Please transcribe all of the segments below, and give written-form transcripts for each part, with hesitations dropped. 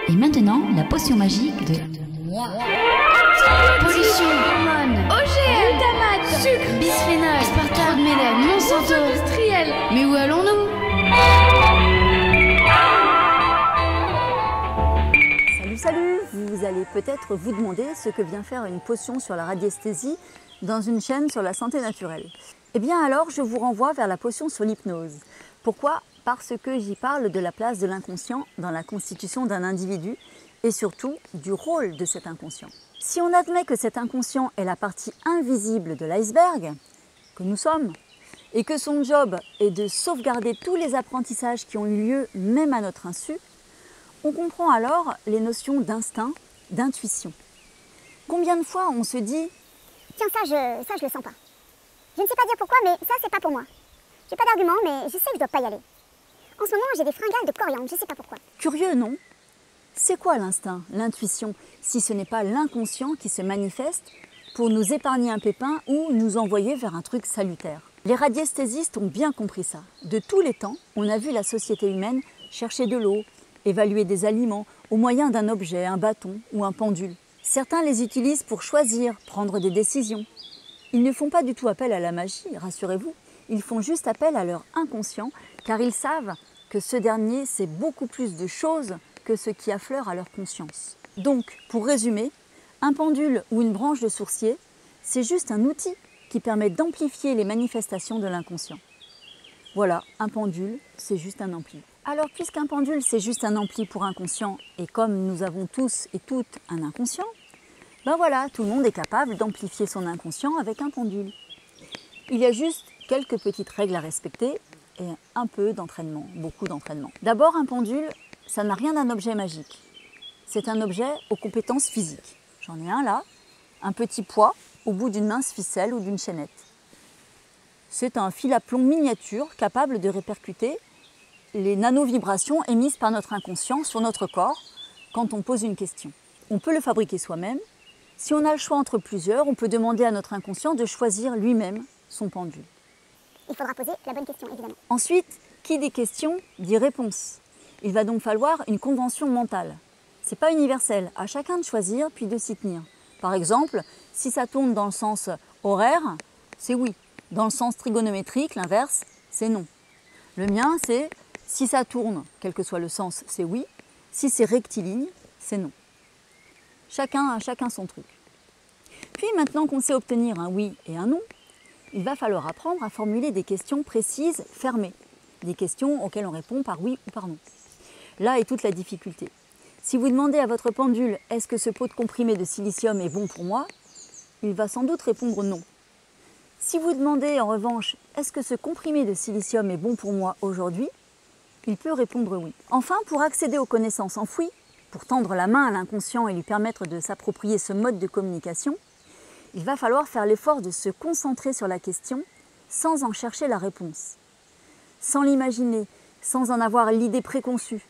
Et maintenant, la potion magique de... Pollution, hormones, OGM, glutamate, sucre, bisphénol, aspartame, Mélène, Monsanto, industriel. Mais où allons-nous? Salut, vous allez peut-être vous demander ce que vient faire une potion sur la radiesthésie dans une chaîne sur la santé naturelle. Eh bien alors, je vous renvoie vers la potion sur l'hypnose. Pourquoi? Parce que j'y parle de la place de l'inconscient dans la constitution d'un individu et surtout du rôle de cet inconscient. Si on admet que cet inconscient est la partie invisible de l'iceberg, que nous sommes, et que son job est de sauvegarder tous les apprentissages qui ont eu lieu même à notre insu, on comprend alors les notions d'instinct, d'intuition. Combien de fois on se dit « Tiens, ça je le sens pas. Je ne sais pas dire pourquoi, mais ça c'est pas pour moi. J'ai pas d'argument, mais je sais que je dois pas y aller. En ce moment, j'ai des fringales de coriandre, je sais pas pourquoi. » Curieux, non? C'est quoi l'instinct, l'intuition, si ce n'est pas l'inconscient qui se manifeste pour nous épargner un pépin ou nous envoyer vers un truc salutaire? Les radiesthésistes ont bien compris ça. De tous les temps, on a vu la société humaine chercher de l'eau, évaluer des aliments au moyen d'un objet, un bâton ou un pendule. Certains les utilisent pour choisir, prendre des décisions. Ils ne font pas du tout appel à la magie, rassurez-vous. Ils font juste appel à leur inconscient, car ils savent que ce dernier sait beaucoup plus de choses que ce qui affleure à leur conscience. Donc, pour résumer, un pendule ou une branche de sourcier, c'est juste un outil qui permet d'amplifier les manifestations de l'inconscient. Voilà, un pendule, c'est juste un ampli. Alors, puisqu'un pendule, c'est juste un ampli pour inconscient, et comme nous avons tous et toutes un inconscient, ben voilà, tout le monde est capable d'amplifier son inconscient avec un pendule. Il y a juste quelques petites règles à respecter et un peu d'entraînement, beaucoup d'entraînement. D'abord, un pendule, ça n'a rien d'un objet magique. C'est un objet aux compétences physiques. J'en ai un là, un petit poids au bout d'une mince ficelle ou d'une chaînette. C'est un fil à plomb miniature capable de répercuter les nanovibrations émises par notre inconscient sur notre corps quand on pose une question. On peut le fabriquer soi-même. Si on a le choix entre plusieurs, on peut demander à notre inconscient de choisir lui-même son pendule. Il faudra poser la bonne question, évidemment. Ensuite, qui dit question dit réponse. Il va donc falloir une convention mentale. Ce n'est pas universel, à chacun de choisir puis de s'y tenir. Par exemple, si ça tourne dans le sens horaire, c'est oui. Dans le sens trigonométrique, l'inverse, c'est non. Le mien, c'est si ça tourne, quel que soit le sens, c'est oui. Si c'est rectiligne, c'est non. Chacun son truc. Puis maintenant qu'on sait obtenir un oui et un non, il va falloir apprendre à formuler des questions précises, fermées. Des questions auxquelles on répond par oui ou par non. Là est toute la difficulté. Si vous demandez à votre pendule « Est-ce que ce pot de comprimé de silicium est bon pour moi ?», il va sans doute répondre non. Si vous demandez en revanche « Est-ce que ce comprimé de silicium est bon pour moi aujourd'hui ?», il peut répondre oui. Enfin, pour accéder aux connaissances enfouies, pour tendre la main à l'inconscient et lui permettre de s'approprier ce mode de communication, il va falloir faire l'effort de se concentrer sur la question sans en chercher la réponse, sans l'imaginer, sans en avoir l'idée préconçue.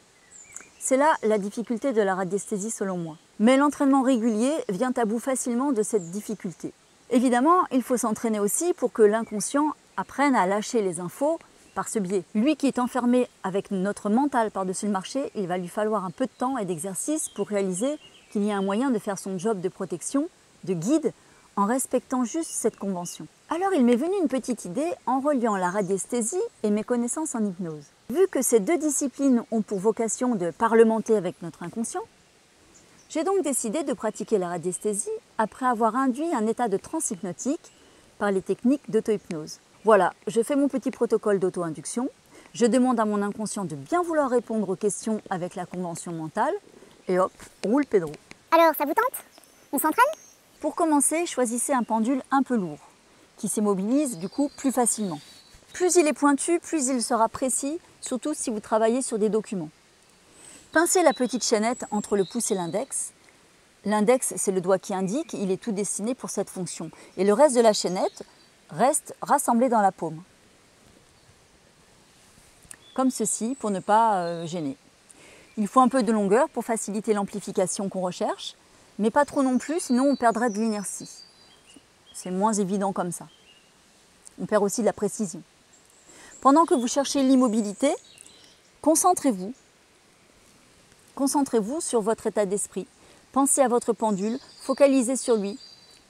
C'est là la difficulté de la radiesthésie selon moi. Mais l'entraînement régulier vient à bout facilement de cette difficulté. Évidemment, il faut s'entraîner aussi pour que l'inconscient apprenne à lâcher les infos par ce biais. Lui qui est enfermé avec notre mental par-dessus le marché, il va lui falloir un peu de temps et d'exercice pour réaliser qu'il y a un moyen de faire son job de protection, de guide, en respectant juste cette convention. Alors il m'est venu une petite idée en reliant la radiesthésie et mes connaissances en hypnose. Vu que ces deux disciplines ont pour vocation de parlementer avec notre inconscient, j'ai donc décidé de pratiquer la radiesthésie après avoir induit un état de transe hypnotique par les techniques d'auto-hypnose. Voilà, je fais mon petit protocole d'auto-induction, je demande à mon inconscient de bien vouloir répondre aux questions avec la convention mentale, et hop, roule Pedro. Alors, ça vous tente? On s'entraîne? Pour commencer, choisissez un pendule un peu lourd, qui s'immobilise du coup plus facilement. Plus il est pointu, plus il sera précis, surtout si vous travaillez sur des documents. Pincez la petite chaînette entre le pouce et l'index. L'index, c'est le doigt qui indique, il est tout destiné pour cette fonction. Et le reste de la chaînette reste rassemblé dans la paume. Comme ceci, pour ne pas gêner. Il faut un peu de longueur pour faciliter l'amplification qu'on recherche, mais pas trop non plus, sinon on perdrait de l'inertie. C'est moins évident comme ça. On perd aussi de la précision. Pendant que vous cherchez l'immobilité, concentrez-vous Concentrez-vous sur votre état d'esprit. Pensez à votre pendule, focalisez sur lui.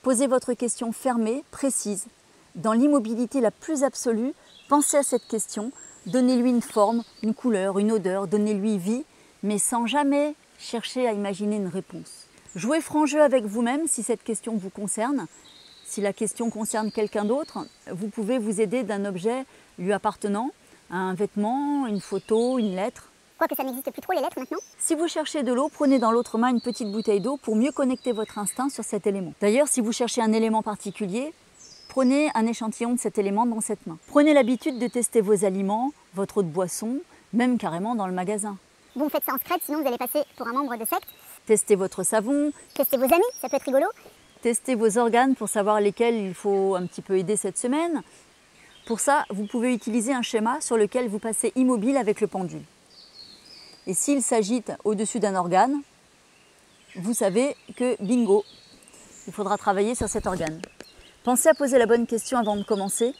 Posez votre question fermée, précise. Dans l'immobilité la plus absolue, pensez à cette question, donnez-lui une forme, une couleur, une odeur, donnez-lui vie, mais sans jamais chercher à imaginer une réponse. Jouez franc jeu avec vous-même si cette question vous concerne. Si la question concerne quelqu'un d'autre, vous pouvez vous aider d'un objet lui appartenant, un vêtement, une photo, une lettre. Quoique ça n'existe plus trop les lettres maintenant. Si vous cherchez de l'eau, prenez dans l'autre main une petite bouteille d'eau pour mieux connecter votre instinct sur cet élément. D'ailleurs, si vous cherchez un élément particulier, prenez un échantillon de cet élément dans cette main. Prenez l'habitude de tester vos aliments, votre eau de boisson, même carrément dans le magasin. Vous faites ça en secret, sinon vous allez passer pour un membre de secte. Testez votre savon, Testez vos amis, ça peut être rigolo. testez vos organes pour savoir lesquels il faut un petit peu aider cette semaine. Pour ça, vous pouvez utiliser un schéma sur lequel vous passez immobile avec le pendule. Et s'il s'agite au-dessus d'un organe, vous savez que bingo, il faudra travailler sur cet organe. Pensez à poser la bonne question avant de commencer.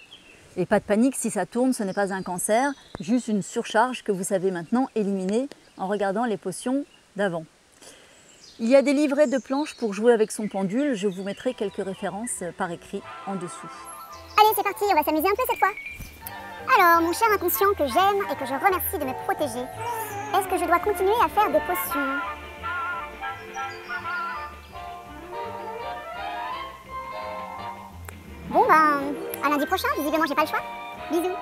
Et pas de panique, si ça tourne, ce n'est pas un cancer, juste une surcharge que vous savez maintenant éliminer en regardant les potions d'avant. Il y a des livrets de planches pour jouer avec son pendule. Je vous mettrai quelques références par écrit en dessous. Allez, c'est parti, on va s'amuser un peu cette fois. Alors, mon cher inconscient que j'aime et que je remercie de me protéger, est-ce que je dois continuer à faire des potions? Bon ben, à lundi prochain, visiblement j'ai pas le choix. Bisous.